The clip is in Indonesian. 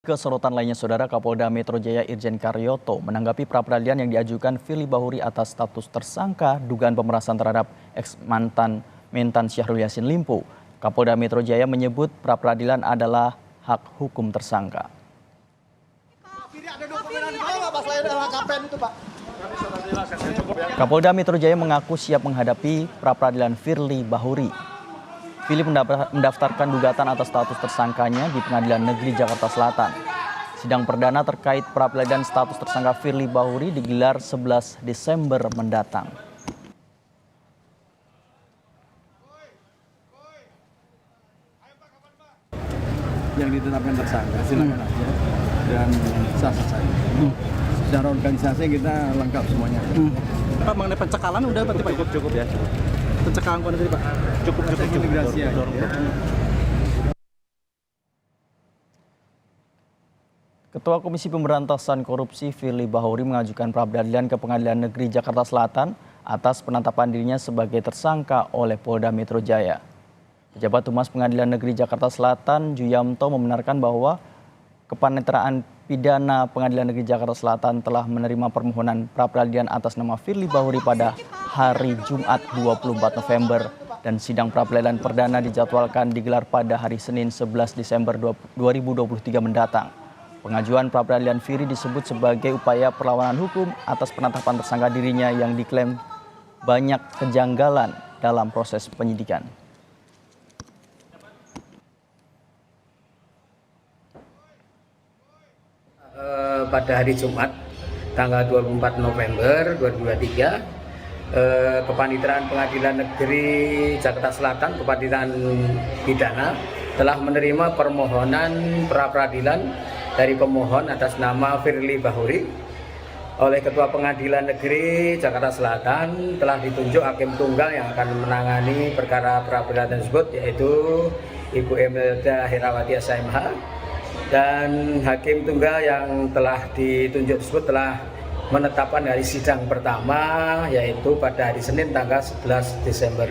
Kesorotan lainnya, Saudara, Kapolda Metro Jaya Irjen Karyoto menanggapi pra-peradilan yang diajukan Firly Bahuri atas status tersangka dugaan pemerasan terhadap ex-mantan Mentan Syahrul Yassin Limpo. Kapolda Metro Jaya menyebut pra-peradilan adalah hak hukum tersangka. Kapolda Metro Jaya mengaku siap menghadapi pra-peradilan Firly Bahuri. Firly mendaftarkan gugatan atas status tersangkanya di Pengadilan Negeri Jakarta Selatan. Sidang perdana terkait pra-peradilan status tersangka Firly Bahuri digelar 11 Desember mendatang. Yang ditetapkan tersangka silakan aja dan sah-sah saja. Secara organisasi kita lengkap semuanya. Pak, mengenai pencekalan udah berarti Pak? Cukup ya. Pencekalan kuantiti Pak? Cukup. Integrasi ya. Ketua Komisi Pemberantasan Korupsi Firly Bahuri mengajukan pra-peradilan ke Pengadilan Negeri Jakarta Selatan atas penetapan dirinya sebagai tersangka oleh Polda Metro Jaya. Pejabat Humas Pengadilan Negeri Jakarta Selatan, Juyamto, membenarkan bahwa Kepaniteraan Pidana Pengadilan Negeri Jakarta Selatan telah menerima permohonan pra-peradilan atas nama Firly Bahuri pada hari Jumat 24 November dan sidang pra-peradilan perdana dijadwalkan digelar pada hari Senin 11 Desember 2023 mendatang. Pengajuan pra-peradilan Firly disebut sebagai upaya perlawanan hukum atas penetapan tersangka dirinya yang diklaim banyak kejanggalan dalam proses penyidikan. Pada hari Jumat tanggal 24 November 2023 Kepaniteraan Pengadilan Negeri Jakarta Selatan, Kepaniteraan Pidana telah menerima permohonan pra-peradilan dari pemohon atas nama Firly Bahuri. Oleh Ketua Pengadilan Negeri Jakarta Selatan telah ditunjuk hakim tunggal yang akan menangani perkara pra-peradilan tersebut, yaitu Ibu Emelda Herawati SMH. Dan hakim tunggal yang telah ditunjuk tersebut telah menetapkan hari sidang pertama, yaitu pada hari Senin tanggal 11 Desember.